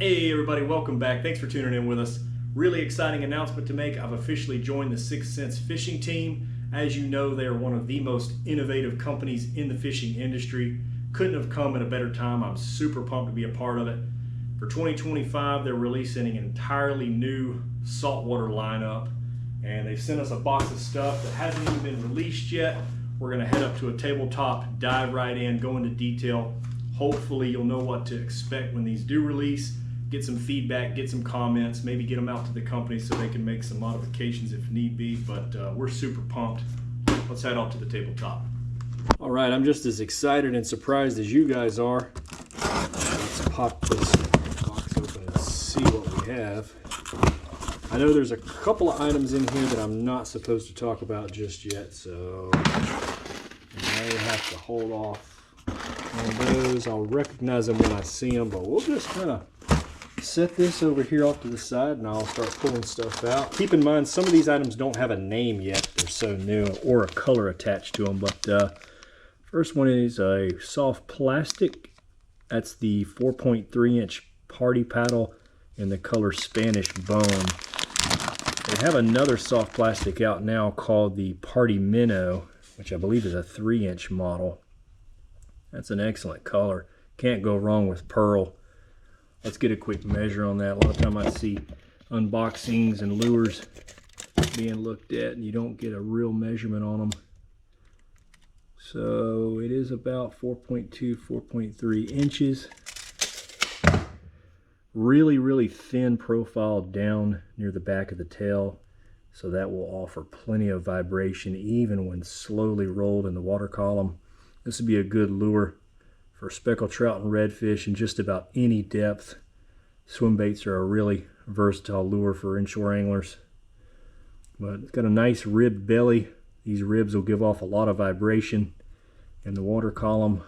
Hey everybody, welcome back. Thanks for tuning in with us. Really exciting announcement to make. I've officially joined the 6th Sense fishing team. As you know, they are one of the most innovative companies in the fishing industry. Couldn't have come at a better time. I'm super pumped to be a part of it. For 2025, they're releasing an entirely new saltwater lineup, and they've sent us a box of stuff that hasn't even been released yet. We're gonna head up to a tabletop, dive right in, go into detail. Hopefully you'll know what to expect when these do release. Get some feedback, get some comments, maybe get them out to the company so they can make some modifications if need be, but we're super pumped. Let's head off to the tabletop. All right, I'm just as excited and surprised as you guys are. Let's pop this box open and see what we have. I know there's a couple of items in here that I'm not supposed to talk about just yet, so I may have to hold off on those. I'll recognize them when I see them, but we'll just kind of set this over here off to the side and I'll start pulling stuff out. Keep in mind, some of these items don't have a name yet. They're so new, or a color attached to them. But first one is a soft plastic. That's the 4.3 inch party paddle in the color Spanish bone. They have another soft plastic out now called the Party Minnow, which I believe is a 3-inch model. That's an excellent color. Can't go wrong with pearl. Let's get a quick measure on that. A lot of time I see unboxings and lures being looked at and you don't get a real measurement on them. So it is about 4.2, 4.3 inches. Really thin profile down near the back of the tail, so that will offer plenty of vibration even when slowly rolled in the water column. This would be a good lure for speckled trout and redfish in just about any depth. Swim baits are a really versatile lure for inshore anglers. But it's got a nice ribbed belly. These ribs will give off a lot of vibration in the water column.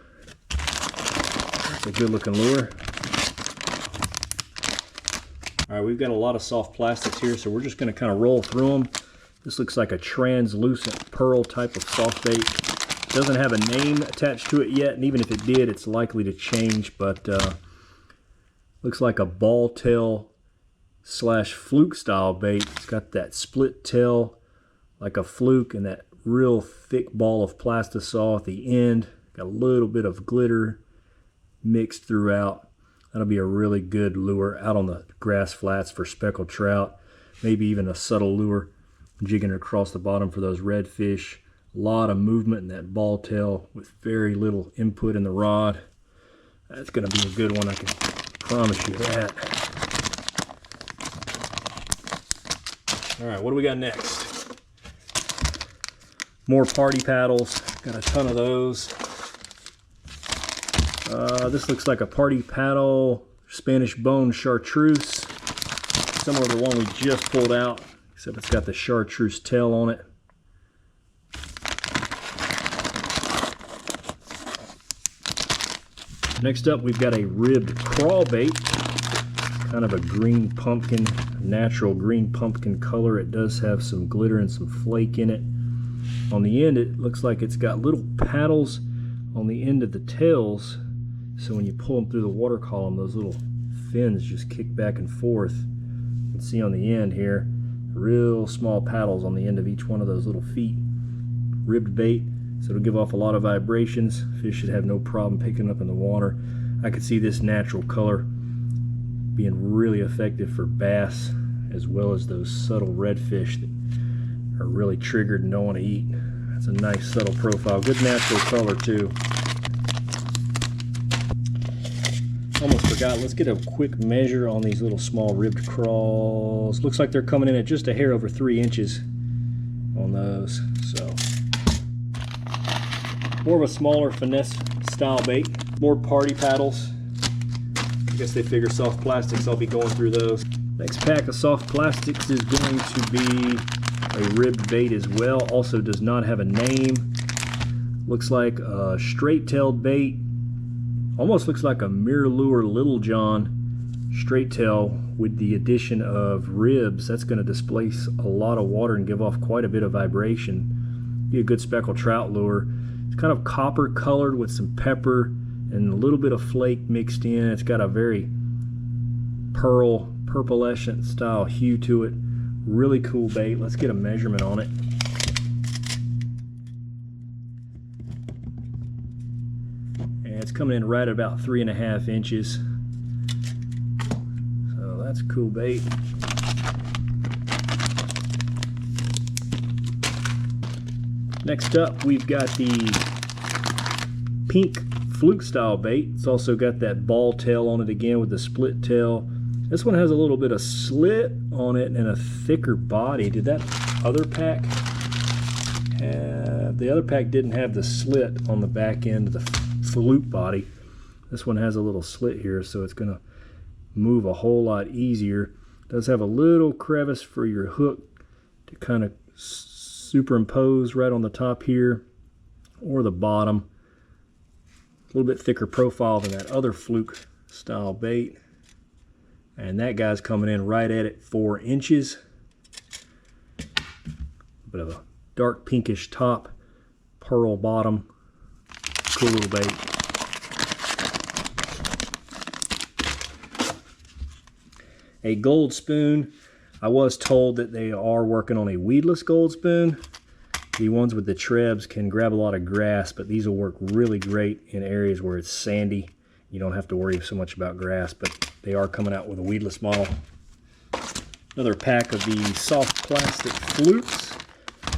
It's a good looking lure. All right, we've got a lot of soft plastics here, so we're just going to kind of roll through them. This looks like a translucent pearl type of soft bait. Doesn't have a name attached to it yet, and even if it did, it's likely to change, but looks like a ball tail / fluke style bait. It's got that split tail like a fluke and that real thick ball of plastisol at the end. Got a little bit of glitter mixed throughout. That'll be a really good lure out on the grass flats for speckled trout. Maybe even a subtle lure jigging across the bottom for those redfish. A lot of movement in that ball tail with very little input in the rod. That's going to be a good one, I can promise you that. All right, what do we got next? More party paddles. Got a ton of those. This looks like a party paddle Spanish bone chartreuse. Similar to the one we just pulled out, except it's got the chartreuse tail on it. Next up, we've got a ribbed crawl bait, kind of a green pumpkin, natural green pumpkin color. It does have some glitter and some flake in it. On the end, it looks like it's got little paddles on the end of the tails, so when you pull them through the water column, those little fins just kick back and forth. You can see on the end here, real small paddles on the end of each one of those little feet. Ribbed bait. So it'll give off a lot of vibrations. Fish should have no problem picking up in the water. I could see this natural color being really effective for bass, as well as those subtle redfish that are really triggered and don't want to eat. That's a nice subtle profile. Good natural color too. Almost forgot. Let's get a quick measure on these little small ribbed crawls. Looks like they're coming in at just a hair over 3 inches on those. So more of a smaller finesse style bait. More party paddles. I guess they figure soft plastics, I'll be going through those. Next pack of soft plastics is going to be a ribbed bait as well. Also does not have a name. Looks like a straight-tailed bait. Almost looks like a mirror lure Little John straight tail with the addition of ribs. That's going to displace a lot of water and give off quite a bit of vibration. Be a good speckled trout lure. It's kind of copper colored with some pepper and a little bit of flake mixed in. It's got a very pearl, purplescent style hue to it. Really cool bait. Let's get a measurement on it. And it's coming in right at about 3.5 inches. So that's a cool bait. Next up, we've got the pink Fluke style bait. It's also got that ball tail on it again with the split tail. This one has a little bit of slit on it and a thicker body. Did that other pack have? The other pack didn't have the slit on the back end of the Fluke body. This one has a little slit here, so it's going to move a whole lot easier. It does have a little crevice for your hook to kind of superimpose right on the top here or the bottom. A little bit thicker profile than that other Fluke style bait, and that guy's coming in right at it 4 inches. A bit of a dark pinkish top, pearl bottom. Cool little bait. A gold spoon. I was told that they are working on a weedless gold spoon. The ones with the trebs can grab a lot of grass, but these will work really great in areas where it's sandy. You don't have to worry so much about grass, but they are coming out with a weedless model. Another pack of the soft plastic flutes.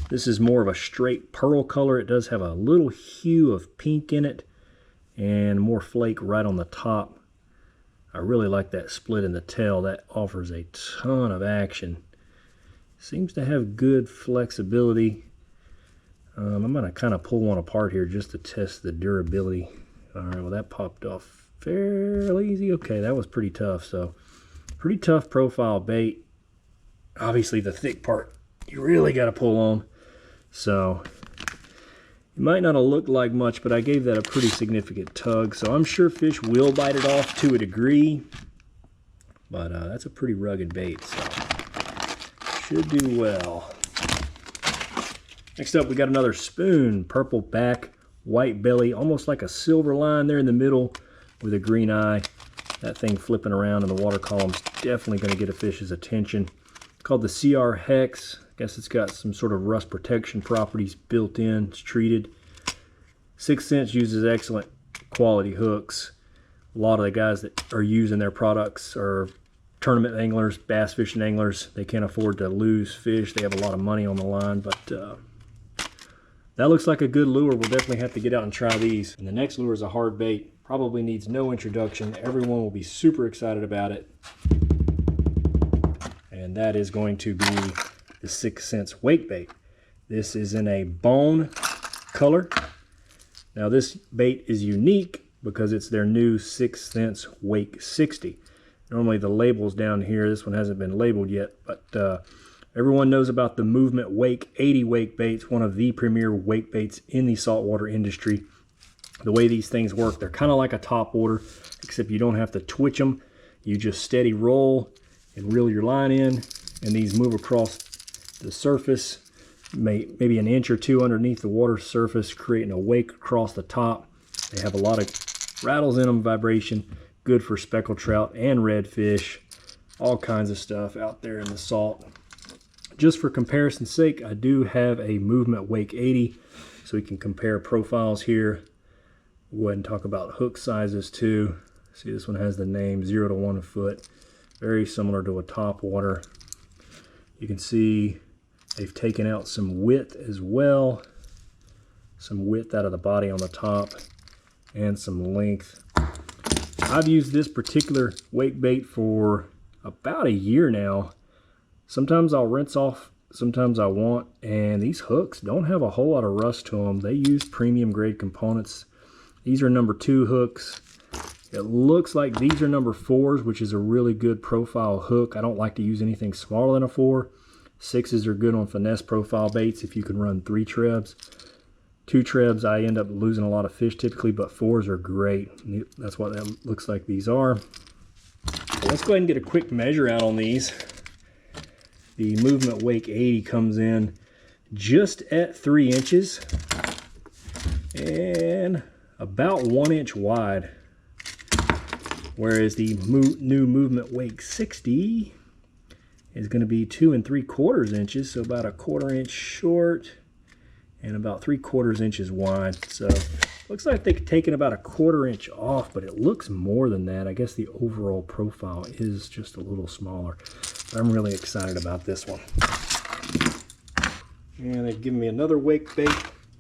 This is more of a straight pearl color. It does have a little hue of pink in it and more flake right on the top. I really like that split in the tail. That offers a ton of action. Seems to have good flexibility. I'm going to kind of pull one apart here just to test the durability. All right, well, that popped off fairly easy. Okay, that was pretty tough. So, pretty tough profile bait. Obviously, the thick part you really got to pull on. So, it might not have looked like much, but I gave that a pretty significant tug. So, I'm sure fish will bite it off to a degree. But that's a pretty rugged bait, so should do well. Next up, we got another spoon, purple back, white belly, almost like a silver line there in the middle with a green eye. That thing flipping around in the water column is definitely going to get a fish's attention. It's called the CR Heex. I guess it's got some sort of rust protection properties built in. It's treated. 6th Sense uses excellent quality hooks. A lot of the guys that are using their products are tournament anglers, bass fishing anglers. They can't afford to lose fish. They have a lot of money on the line, but that looks like a good lure. We'll definitely have to get out and try these. And the next lure is a hard bait. Probably needs no introduction. Everyone will be super excited about it. And that is going to be the 6th Sense wake bait. This is in a bone color. Now this bait is unique because it's their new 6th Sense Wake 60. Normally the label's down here. This one hasn't been labeled yet, but everyone knows about the Movement Wake 80 wake baits, one of the premier wake baits in the saltwater industry. The way these things work, they're kind of like a top water, except you don't have to twitch them. You just steady roll and reel your line in, and these move across the surface, maybe an inch or two underneath the water surface, creating a wake across the top. They have a lot of rattles in them, vibration, good for speckled trout and redfish, all kinds of stuff out there in the salt. Just for comparison's sake, I do have a Movement Wake 80, so we can compare profiles here. We'll go ahead and talk about hook sizes too. See, this one has the name 0 to 1 foot. Very similar to a top water. You can see they've taken out some width as well. Some width out of the body on the top and some length. I've used this particular wake bait for about a year now. Sometimes I'll rinse off, sometimes I won't, and these hooks don't have a whole lot of rust to them. They use premium grade components. These are number 2 hooks. It looks like these are number 4s, which is a really good profile hook. I don't like to use anything smaller than a 4. 6s are good on finesse profile baits if you can run 3 trebs. 2 trebs, I end up losing a lot of fish typically, but 4s are great. That's what that looks like these are. So let's go ahead and get a quick measure out on these. The Movement Wake 80 comes in just at 3 inches and about 1 inch wide. Whereas the new Movement Wake 60 is going to be 2 3/4 inches, so about a 1/4 inch short and about 3/4 inches wide. So looks like they've taken about a 1/4 inch off, but it looks more than that. I guess the overall profile is just a little smaller. But I'm really excited about this one. And they've given me another wake bait,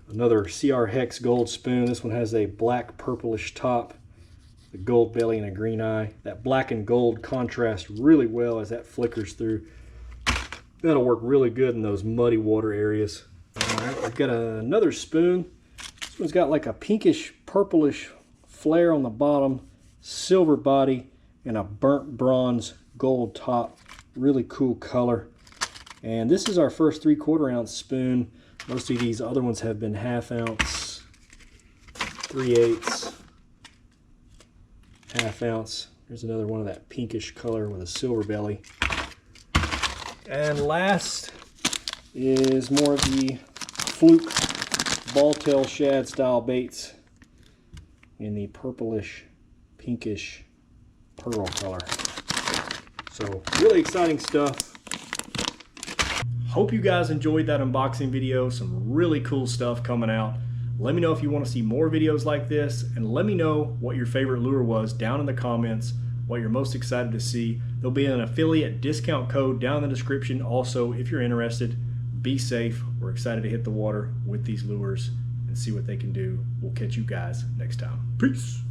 another CR Heex gold spoon. This one has a black purplish top, the gold belly and a green eye. That black and gold contrast really well as that flickers through. That'll work really good in those muddy water areas. All right, I've got another spoon. This one's got like a pinkish purplish flare on the bottom, silver body, and a burnt bronze gold top. Really cool color. And this is our first 3/4 ounce spoon. Most of these other ones have been 1/2 ounce, 3/8, 1/2 ounce. There's another one of that pinkish color with a silver belly. And last is more of the Fluke ball tail shad style baits in the purplish, pinkish pearl color. So really exciting stuff. Hope you guys enjoyed that unboxing video. Some really cool stuff coming out. Let me know if you want to see more videos like this, and let me know what your favorite lure was down in the comments, what you're most excited to see. There'll be an affiliate discount code down in the description also if you're interested. Be safe. We're excited to hit the water with these lures and see what they can do. We'll catch you guys next time. Peace.